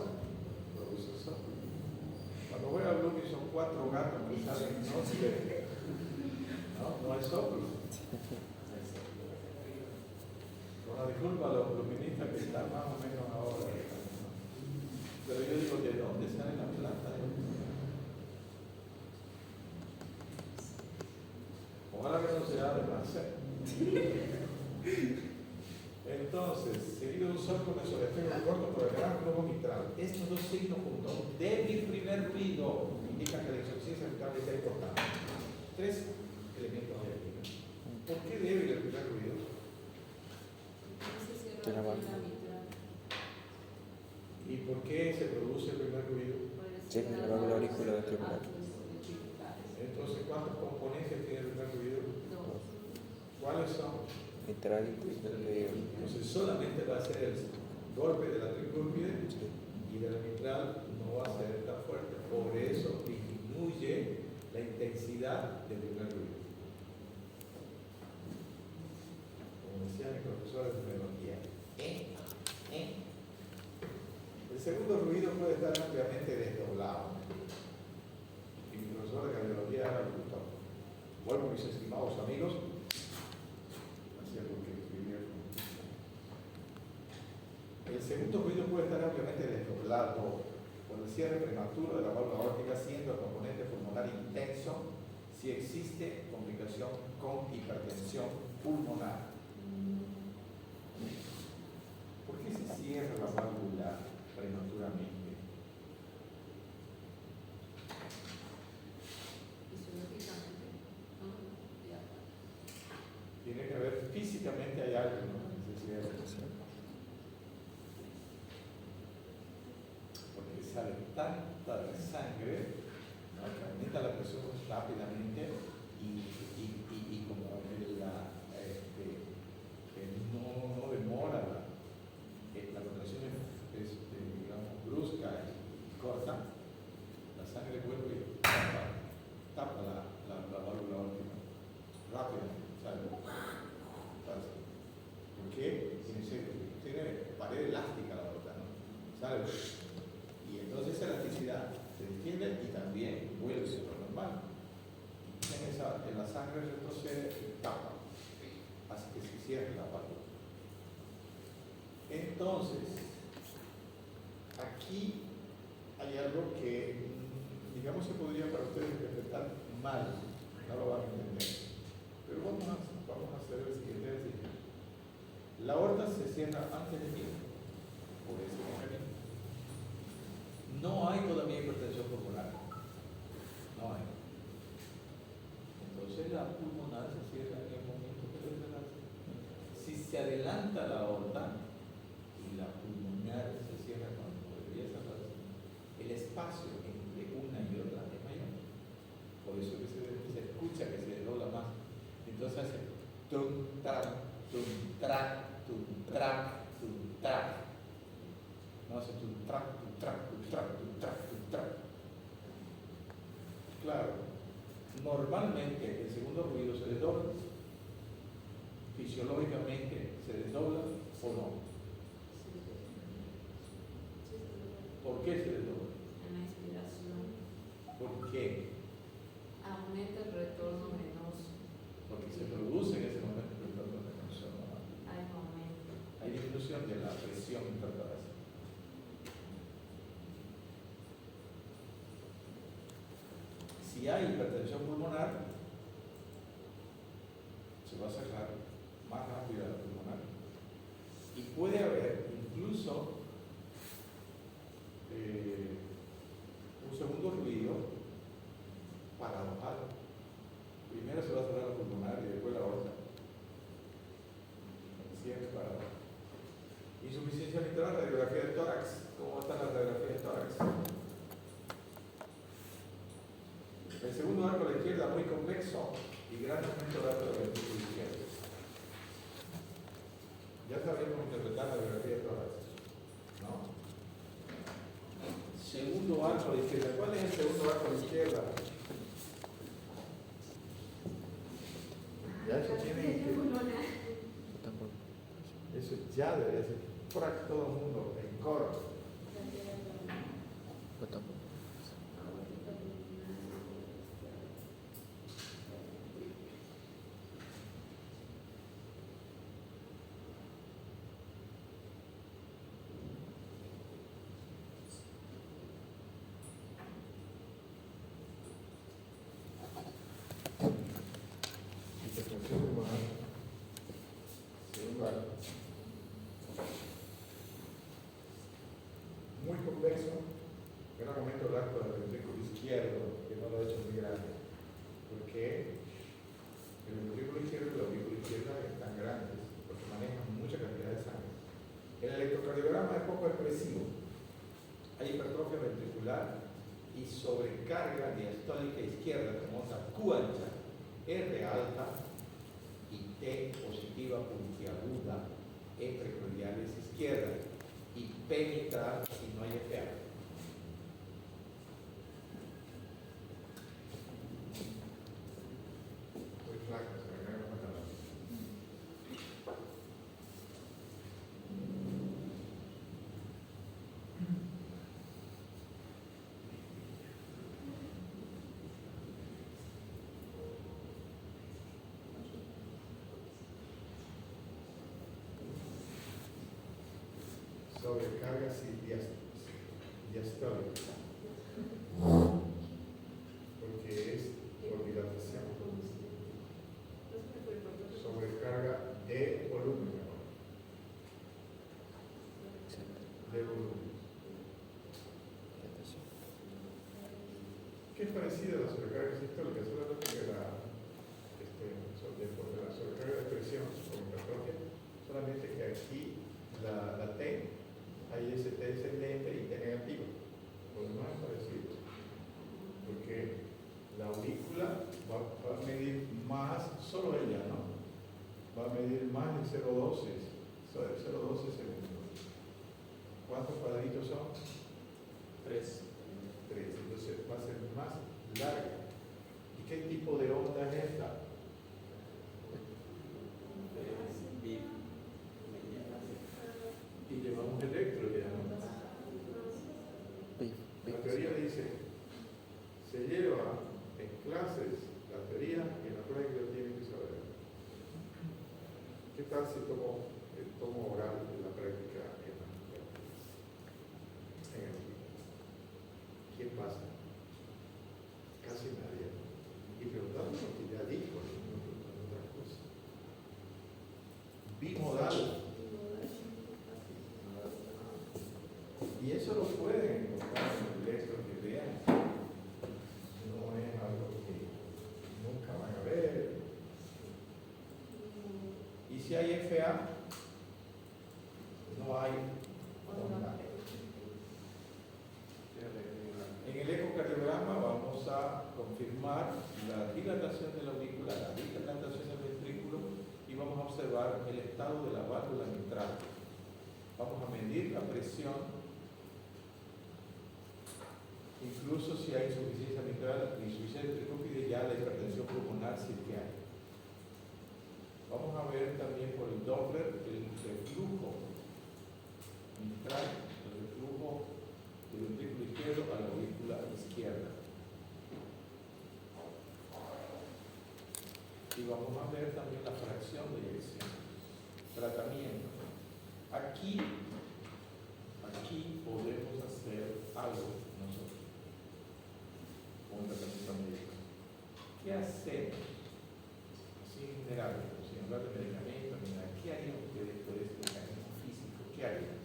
Cuando juega Blooming son 4 gatos que salen, no hay soplo. Con la disculpa a los bluministas que están más o menos ahora, ¿no? Pero yo digo, ¿de dónde sale la plata? Ojalá que no sea de placer. Entonces, seguido de un sol con el sol, efecto corto por el gran globo mitral. Estos dos signos juntos, débil primer ruido, indican que la insuficiencia mitral está importante. 3 elementos de aquí. ¿Por qué débil el primer ruido? Tiene abajo. ¿Y por qué se produce el primer ruido? Tiene la válvula auricular ventricular. Entonces, ¿cuántos componentes tiene el primer ruido? ¿Cuáles son? Mitral y tricúspide. Entonces solamente va a ser el golpe de la tricúspide y de la mitral no va a ser tan fuerte. Por eso disminuye la intensidad del primer ruido. Como decía mi profesor de neurología. El segundo ruido puede estar ampliamente desdoblado. Y mi profesor de cardiología era el doctor. Bueno, mis estimados amigos, el segundo ruido puede estar ampliamente desdoblado por el cierre prematuro de la válvula aórtica, siendo el componente pulmonar intenso si existe complicación con hipertensión pulmonar. ¿Por qué se cierra la válvula prematuramente? Tiene que haber físicamente, hay algo, ¿no? Que se cierra. Sale tanta sangre, ¿no? Que aumenta la presión rápidamente y como no demora la contracción es digamos, brusca y corta, la sangre vuelve y tapa la válvula aórtica rápidamente, ¿sale? ¿Por qué? Tiene pared elástica la aorta, ¿no? ¿Sale? Y entonces esa elasticidad se detiene y también vuelve a lo normal. En la sangre retrocede y tapa, hace que se cierre la válvula. Entonces, aquí hay algo que, digamos, se podría para ustedes interpretar mal, no lo van a entender. Pero vamos a hacer el siguiente ejercicio. La aorta se cierra antes de tiempo, por ese mecanismo. No hay todavía hipertensión pulmonar. No hay. Entonces la pulmonar se cierra en el momento que debe cerrarse. Si se adelanta la aorta y la pulmonar se cierra cuando debería cerrarse, el espacio entre una y otra es mayor. Por eso que se escucha que se dobla más. Entonces hace tum, trac, tum, trac, tum, trac, tum, trac. No hace tum, trac, tum, trac, tum, trac, tum, trac, tum, trac. Claro, normalmente el segundo ruido se desdobla. Fisiológicamente se desdobla o no. ¿Por qué se desdobla? En la inspiración ¿Por qué? aumenta el retorno venoso. Porque se produce en ese momento el retorno venoso. Hay aumento. Hay disminución de la presión intraocular. Si hay hipertensión pulmonar, se va a cerrar más rápido la pulmonar. Y puede haber incluso un segundo ruido paradojal. Primero se va a cerrar la pulmonar y después la aorta. Cierre paradojal. Insuficiencia ejemplo, la radiografía de tórax. ¿Cómo está la radiografía de tórax? El segundo arco a la izquierda muy convexo y gran aumento de arco del ventrículo izquierdo. Ya sabemos interpretar la radiografía de tórax, ¿no? Segundo arco a la izquierda. ¿Cuál es el segundo arco a la izquierda? Ya eso tiene que... Eso ya debería ser para todo el mundo en coro. Muy convexo, gran aumento del arco del ventrículo izquierdo, que no lo he hecho muy grande, porque el ventrículo izquierdo y la aurícula izquierda están grandes, porque manejan mucha cantidad de sangre. El electrocardiograma es poco expresivo, hay hipertrofia ventricular y sobrecarga diastólica izquierda, famosa Q ancha, R alta y T positiva puntiaguda, E precordiales izquierda y P mitral si no hay FA. Muy flaca, se me cae la pantalón. Sobrecarga diastólica, porque es por dilatación. Sobrecarga de volumen, de volumen. Que es parecida a la sobrecarga sistólica, solamente que la sobrecarga de presión con hipertrofia, solamente que aquí la T, ahí es T descendente y T negativa. Lo demás es parecido. Porque la aurícula va a medir más, solo ella, ¿no? Va a medir más de 0,12 segundos. ¿Cuántos cuadritos son? 3. Entonces va a ser más larga. ¿Y qué tipo de onda es esta? Y llevamos electro ya, ¿no? La teoría dice, se lleva en clases la teoría y en la práctica tienen que saber. ¿Qué tal si tomo oral en la práctica en el día? ¿Qué pasa? Casi nadie. Y preguntando lo que ya dijo, no otra cosa. Bimodal. Y eso lo pueden encontrar en el texto que vean. No es algo que nunca van a ver. Y si hay FA, no hay onda. En el ecocardiograma vamos a confirmar la dilatación de la aurícula, la dilatación del ventrículo y vamos a observar el estado de la válvula mitral. Vamos a medir la presión. Incluso si hay insuficiencia mitral, insuficiencia tricúpide, ya la hipertensión pulmonar sí que hay. Vamos a ver también por el Doppler el reflujo mitral, el reflujo del ventrículo izquierdo a la aurícula izquierda. Y vamos a ver también la fracción de eyección. Tratamiento. Aquí podemos hacer algo nosotros. Un tratamiento médico. ¿Qué hacemos? Así en general, sin hablar de medicamentos, ¿qué harían ustedes por este mecanismo físico? ¿Qué harían?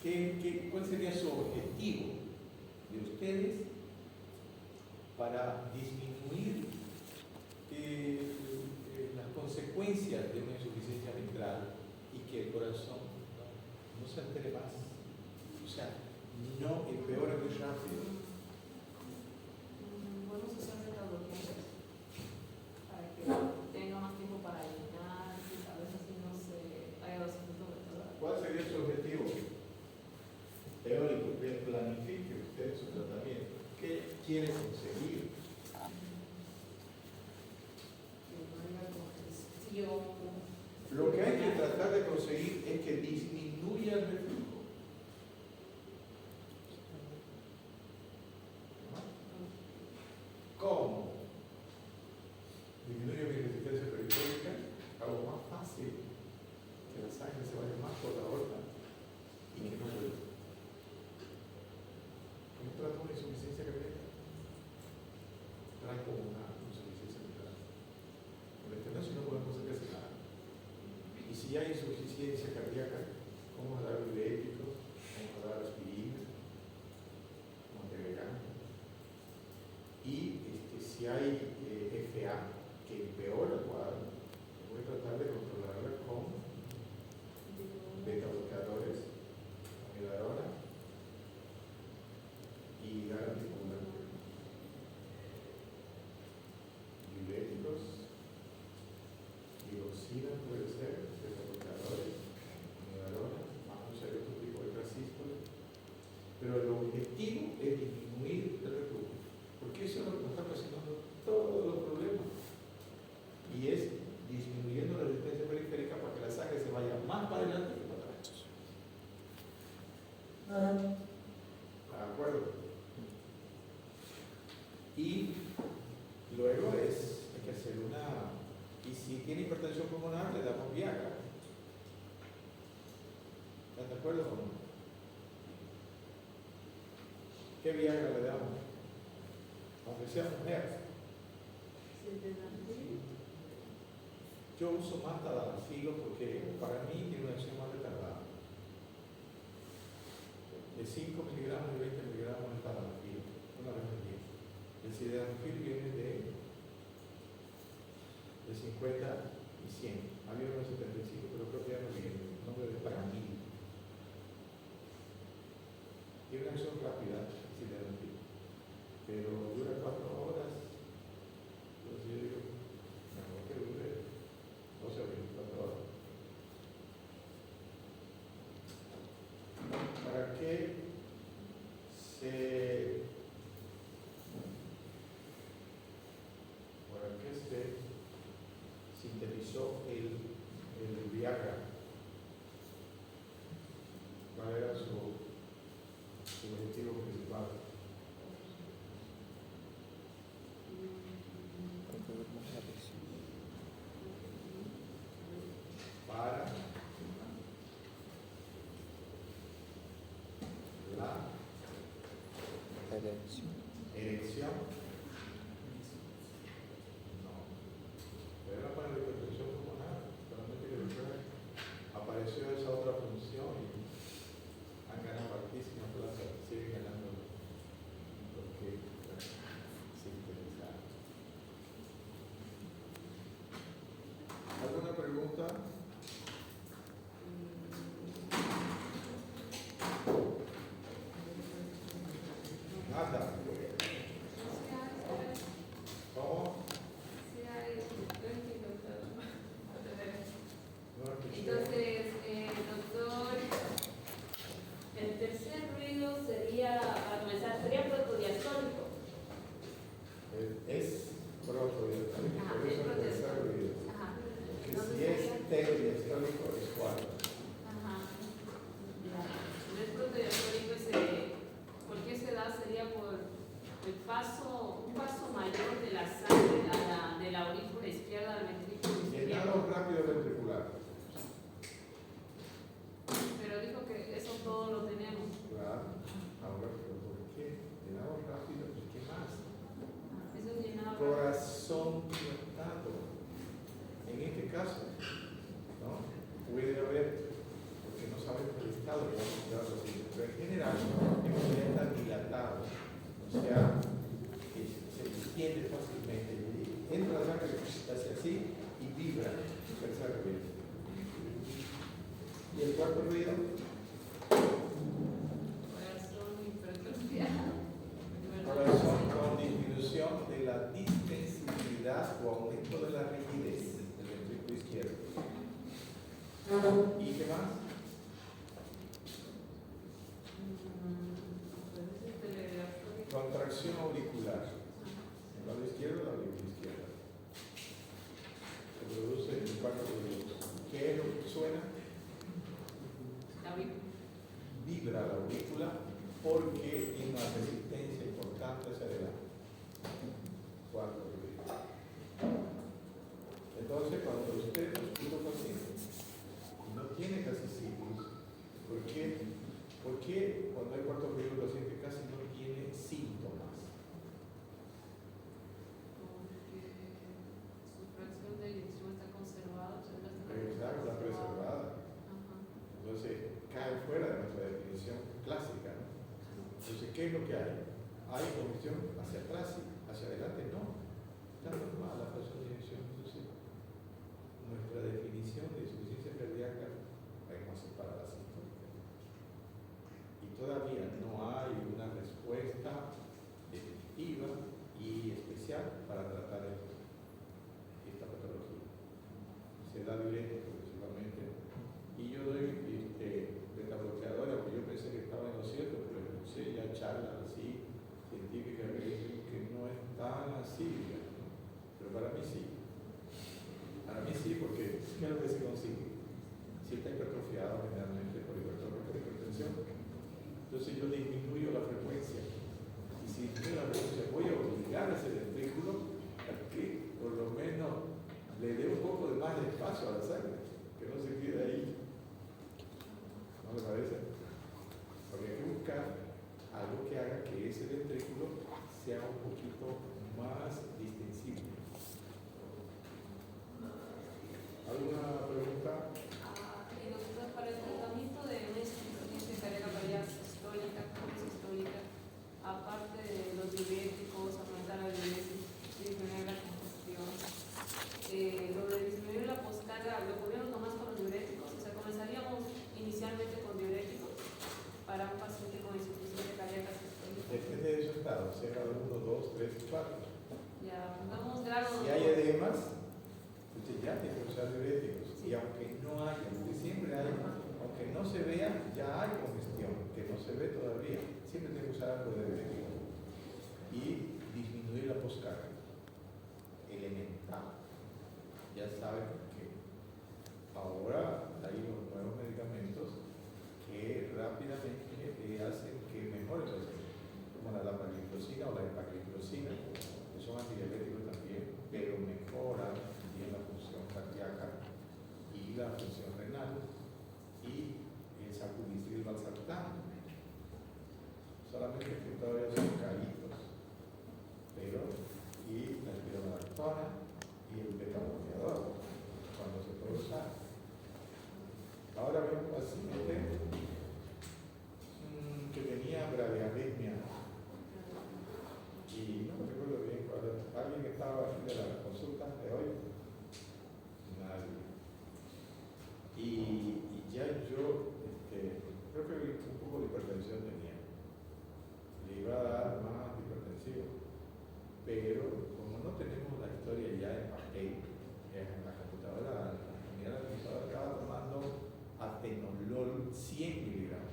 ¿Qué ¿Cuál sería su objetivo de ustedes para disminuir las consecuencias de una insuficiencia mitral y que el corazón no se altere más? O sea, no empeora muy rápido. Podemos usar beta-bloqueantes para que tenga más tiempo para llenar y tal vez así no se haya los efectos beta. ¿Cuál sería su objetivo teórico? Que planifique usted su tratamiento. ¿Qué quiere conseguir? Lo que hay que tratar de conseguir es que disminuya el reflujo. ¿Cómo? Disminuyo mi resistencia periférica, hago más fácil que la sangre se vaya más por la aorta y que no vuelva. ¿Cómo trato una insuficiencia cardíaca? Trae como una insuficiencia mitral. Con el estenosis no podemos hacer casi nada. Y si hay insuficiencia cardíaca, ¿cómo dar diuréticos? ¿Cómo dar aspirina? Montelevano. Y si hay FA que empeora el cuadro, voy a tratar de controlarla con beta-bloqueadores, amiodarona y garanticulante. Diuréticos, digoxina puede ser, beta-bloqueadores, amiodarona, vamos a usar otro tipo de trasístoles. Pero el objetivo es disminuir el reflujo, porque eso es lo que nos está ocasionando todos los problemas. Y es disminuyendo la resistencia periférica para que la sangre se vaya más para adelante que para atrás. ¿De acuerdo? Y luego hay que hacer una. Y si tiene hipertensión pulmonar, le damos Viagra. ¿Están de acuerdo o no? ¿Qué Viagra le damos? Aunque sea mujer. Yo uso más tadalafilo porque para mí tiene una acción más retardada. De 5 miligramos y 20 miligramos de tadalafilo, una vez al día. El sildenafil viene de 50 y 100. Había unos 75, pero creo que ya no viene. El nombre de Paramil. Tiene una acción rápida, el sildenafil, pero dura 4 horas. Entonces yo digo, mejor que dure 12 o 24 horas. ¿Para qué se sintetizó el Viagra? ¿Cuál era su objetivo principal? Para la erección. No. Pero era para la hipertensión pulmonar. Solamente que después apareció esa otra función y han ganado altísima plaza. Siguen ganando porque sintetizaron. ¿Alguna pregunta? Nada. ¿Cómo? Sí, hay, no entiendo, No escuché. entonces, doctor, el tercer ruido sería, para comenzar, sería protodiastólico. Es protodiastólico, Ajá, por es eso no puede ser protodiastólico. ruido. Ajá. Que Entonces si es sería- terodiastólico es 4. Ajá. Ya. Si no es protodiastólico, ¿por qué se da? Sería por un paso mayor de la sangre de la aurícula izquierda al ventrículo izquierdo. Llenado rápido ventricular. Pero dijo que eso todo lo tenemos. Claro. Ahora, ¿pero por qué? Llenado rápido, ¿y qué más? Eso es llenado. Corazón dilatado. En este caso, ¿no? Puede haber cuarto ruido? Corazón hipertrofiado. Corazón con disminución de la distensibilidad o aumento de la rigidez del ventrículo izquierdo. ¿Y qué más? Contracción auricular. El lado izquierdo, la aurícula izquierda. Se produce en cuatro ruidos. ¿Qué es lo que suena? La aurícula. Vibra la aurícula porque tiene una resistencia importante hacia adelante. Cuatro ruidos. Entonces, cuando usted escucha un paciente no tiene casi signos, ¿por qué? Porque cuando hay cuarto ruido el paciente casi no tiene síntomas. Porque su fracción de eyección está conservada. Exacto, la preservada. Ajá. Entonces, cae fuera de nuestra definición clásica, ¿no? Entonces, ¿qué es lo que hay? Hay congestión hacia atrás, sí, hacia adelante no. Está normal la fracción de eyección. Entonces, nuestra definición de insuficiencia cardíaca es más separada sistólica. Y todavía no hay una respuesta definitiva y especial para tratar esta patología. Se da diurético principalmente. Y yo doy beta bloqueadora, porque yo pensé que estaba en lo cierto, pero escuché ya charlas así, científicas, que dicen que no es tan así, ¿no? Pero para mí sí. Para mí sí, porque ¿qué es lo que se consigue? Si está hipertrofiado generalmente por hipertensión, entonces yo disminuyo la frecuencia. Y si disminuyo la frecuencia, voy a obligar a ese ventrículo a que por lo menos le dé un poco de más de espacio a la sangre, que no se quede ahí. ¿No le parece? Porque hay que buscar algo que haga que ese ventrículo sea un poquito más distensible. ¿Alguna pregunta? Y doctor, para el tratamiento de una insuficiencia cardíaca ya sistólica, sistólica, aparte de los diuréticos, aumentar la diuresis, disminuir la congestión, lo de disminuir la poscarga, ¿lo podríamos nomás con los diuréticos? O sea, comenzaríamos inicialmente con diuréticos para un paciente con insuficiencia cardíaca sistólica. Depende de su estado, sea grado 1, 2, 3, 4. Ya, pongamos grado. Si hay edemas, usted ya tiene que usar diuréticos. Sí. Y aunque no haya, porque siempre hay, aunque no se vea, ya hay congestión, que no se ve todavía, siempre tiene que usar algo de diurético. Y disminuir la poscarga. Elemental. Ya saben que ahora hay los nuevos medicamentos que rápidamente hacen que mejore el paciente, como la dapagliflozina o la empagliflozina, que son antidiabéticos también, pero mejoran también la función cardíaca y la función renal y el sacubitril valsartán. Solamente que todavía son caritos, pero y la espironolactona y el beta-bloqueador, cuando se puede usar. Ahora veo un paciente que tenía bradiarritmia y no me recuerdo bien cuál era. ¿Alguien estaba aquí de la consulta de hoy? Nadie. Y ya yo creo que un poco de hipertensión tenía. Le iba a dar más hipertensivo, pero como no tenemos la historia ya en papel, en la computadora, la computadora estaba tomando atenolol 100 miligramos.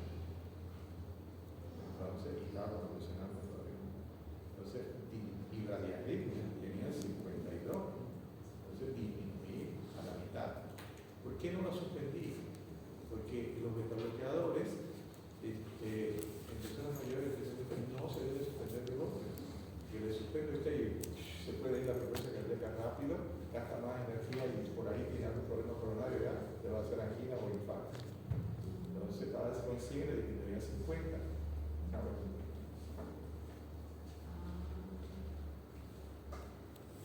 Entonces, y estaba evolucionando todavía. Entonces, y bradiarritmia tenía 52. Entonces, disminuí a la mitad. ¿Por qué no lo suspendí? Porque los betabloqueadores, en personas mayores, no se debe suspender de golpe. Que le suspende usted y se puede ir la frecuencia cardíaca rápido, gasta más energía y por ahí tiene algún problema coronario, ya le va a hacer angina o infarto. Entonces, cada vez con 100 le disminuía 50.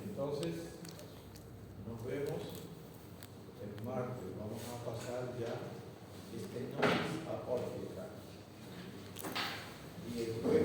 Entonces, nos vemos el martes. Vamos a pasar ya estenosis aórtica. Y el jueves